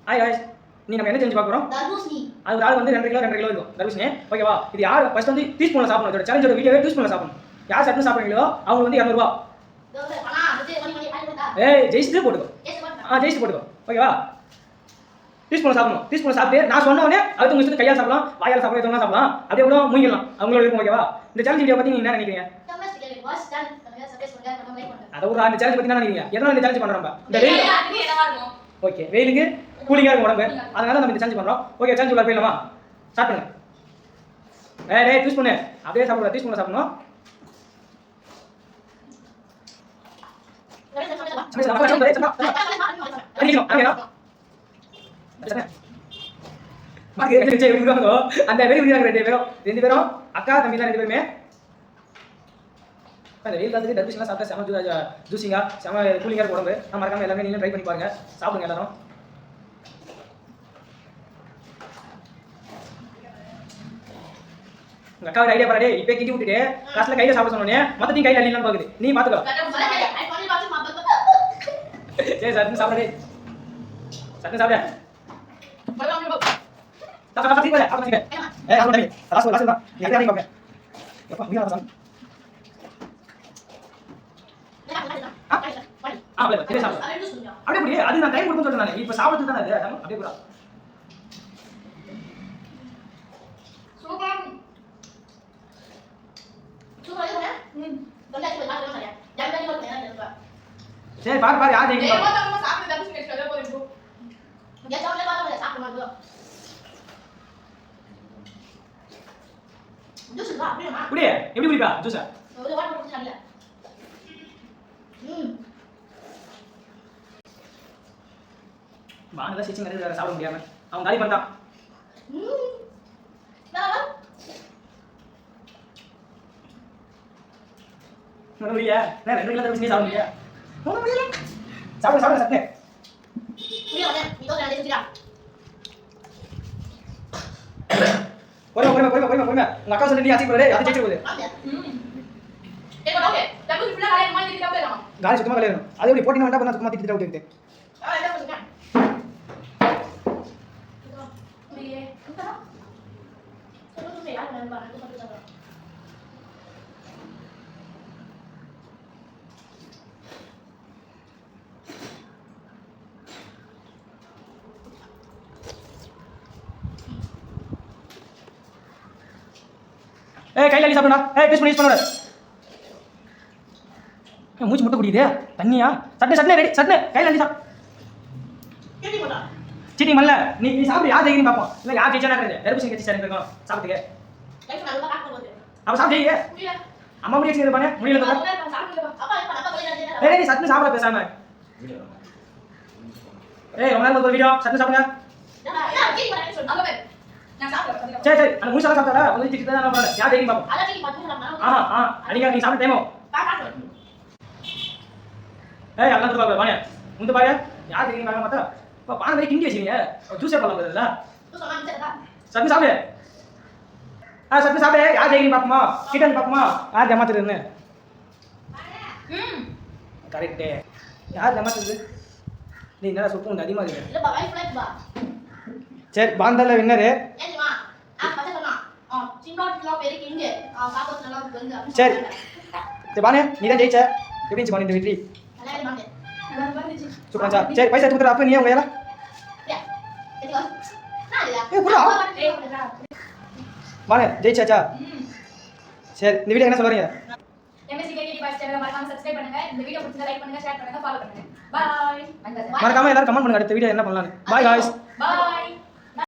hi guys நீ நம்ம என்ன செஞ்சு பார்க்க போறோம் தர்பூசணி அது ஒரு ஆள் வந்து 2 கிலோ இருக்கும் தர்பூசணி ஓகேவா இது யார் ஃபர்ஸ்ட் வந்து டீஸ்பூன்ல சாப்பிடணும் இதோட சேலஞ்சோட வீடியோவே டீஸ்பூன்ல சாப்பிடணும் யார் சட்னு சாப்பிடுறீங்களோ அவங்க வந்து 200 ரூபாய் ஏய் ஜெயிச்சிட்டு போட்டுக்கோ ஜெயிச்சிட்டு போட்டுக்கோ ஓகேவா டீஸ்பூன்ல சாப்பிடணும் டீஸ்பூன்ல சாப்பிட்டு நான் சொன்ன உடனே அது உங்க இஷ்டத்துக்கு கையால சாப்பிடலாம் வாயால சாப்பிடலாம் எதுவும் சாப்பிடலாம் அப்படியே கூட மூங்கிடலாம் அவங்களோட இருக்கும் ஓகேவா இந்த சேலஞ்ச் வீடியோ பத்தி நீங்க என்ன நினைக்கிறீங்க அத ஒரு அந்த சேலஞ்ச் பத்தி என்ன நினைக்கிறீங்க எதனால இந்த சேலஞ்ச் பண்றோம் இந்த வெயில் ஓகே வெயிலுக்கு கூலிங்கா இருக்கும் உடம்பு அதனால நம்ம இந்த சேலஞ்ச் பண்றோம் ஓகே சேலஞ்ச் உள்ள போயிடலாமா ஸ்டார்ட் பண்ணுங்க டேய் டீஸ் பண்ணு அப்படியே சாப்பிடுங்க டீஸ் பண்ண சாப்பிடணும் அந்த ரெண்டு பேரும் அக்கா தம்பி தான் ரெண்டு பேருமே அந்த வெயில் காலத்துக்கு தர்பூசணிலாம் சாப்பிட்டா செம ஜூசிங்கா செம கூலிங்கா இருக்கும் உடம்பு நான் மறக்காம எல்லாமே நீங்களும் ட்ரை பண்ணி பாருங்க சாப்பிடுங்க எல்லாரும் உங்க அக்காவோட ஐடியா பாரு இப்போ கிட்டி விட்டுட்டு லாஸ்ட்ல கையில சாப்பிட சொன்னோனே மொத்தத்தையும் கையில அள்ளிலாம் பாக்குது நீ பாத்துக்கோ சரி சட்னி சாப்பிடு சட்னி சாப்பிடு சாப்பிடு சாப்பிடு சாப்பிடு ஏய் சாப்பிடு லாஸ்ட் லாஸ்ட் தான் நீ அப்படியே பாப்பேன் எப்பா நீ சாப்பிடு அப்படியே புரிய அது நான் டைம் கொடுத்து சொல்றேன் இப்ப சாப்பிட்டு தானே அது அப்படியே புரா சரி பாரு பாரு யார் ஜெயிக்கும் புரிய எப்படி குடிப்பா ஜூஸா வானதான் சிச்சிங் வேற சாப்பிட முடியாம அவன் காலி பண்ணிட்டான் முடியா நான் 2 கிலோ தர்பூசணி சாப்பிட முடியா சாப்பிடு சாப்பிடு சட்னி பொறுமை உங்க அக்கா சொல்லி நீ ஆச்சு போறே அது ஜெயிச்சு போகுது காலி சுத்தமா கலையணும் அது எப்படி போட்டினா வேண்டாம் சுத்தமா திட்டு விட்டு ஏய் கையில அள்ளி சாப்பிடுடா ஏய் பீஸ் பண்ணி யூஸ் பண்ணாத மூச்சு முட்டை குடிக்குதே தண்ணியா சட்னி சட்னி ரெடி சட்னி கையில அள்ளி சாப்பிடு சீட்டிங் மல்ல நீ நீ சாப்பிடு யார் ஜெயிக்கிறீங்க பாப்போம் இல்ல யார் ஜெயிச்சா நடக்குது தர்பூசணி கட்சி சரி இருக்கணும் சாப்பிட்டுக்க அவ சாப்பிடு அம்மா முடிய செய்து பண்ணு முடியல ஏய் நீ சட்னி சாப்பிட பேசாம ஏய் ரொம்ப நேரம் ஒரு வீடியோ சட்னி சாப்பிடுங்க சரி சரி அந்த முழுசாக சாப்பிட்டாடா வந்து திட்டு தான் பண்ணல யார் ஜெயிக்கிறீங்க பாப்போம் ஆமா அடிங்க நீ சாப்பிட்டு டைமோ ஏய் அண்ணா வந்து பாரு வாங்க முந்து பாரு யார் ஜெயிக்கிறீங்க பாக்க மாட்டா இப்ப பானை மாதிரி கிண்டி வச்சிருங்க ஜூஸே பண்ணலாம் பதில்ல சட்னி சாப்பிடு சட்னி சாப்பிடு யார் ஜெயிக்கிறீங்க பாப்போமா கிட்ட வந்து பாப்போமா யார் ஜமாத்துறதுன்னு கரெக்டே யார் ஜமாத்துறது நீ என்னடா சொப்பு உண்டு அதிகமாக இருக்கு சரி பாந்தல்ல வின்னரு சரி பானு நீ தான் ஜெயிச்ச எப்படி இருந்துச்சு பானு இந்த வெற்றி சூப்பரா சார் சரி பைசா எடுத்து அப்ப நீ உங்க ஏல பானு ஜெயிச்சாச்சா சரி இந்த வீடியோ என்ன சொல்றீங்க மறக்காம எல்லாரும் கமெண்ட் பண்ணுங்க அடுத்த வீடியோ என்ன பண்ணலாம்னு பாய் गाइस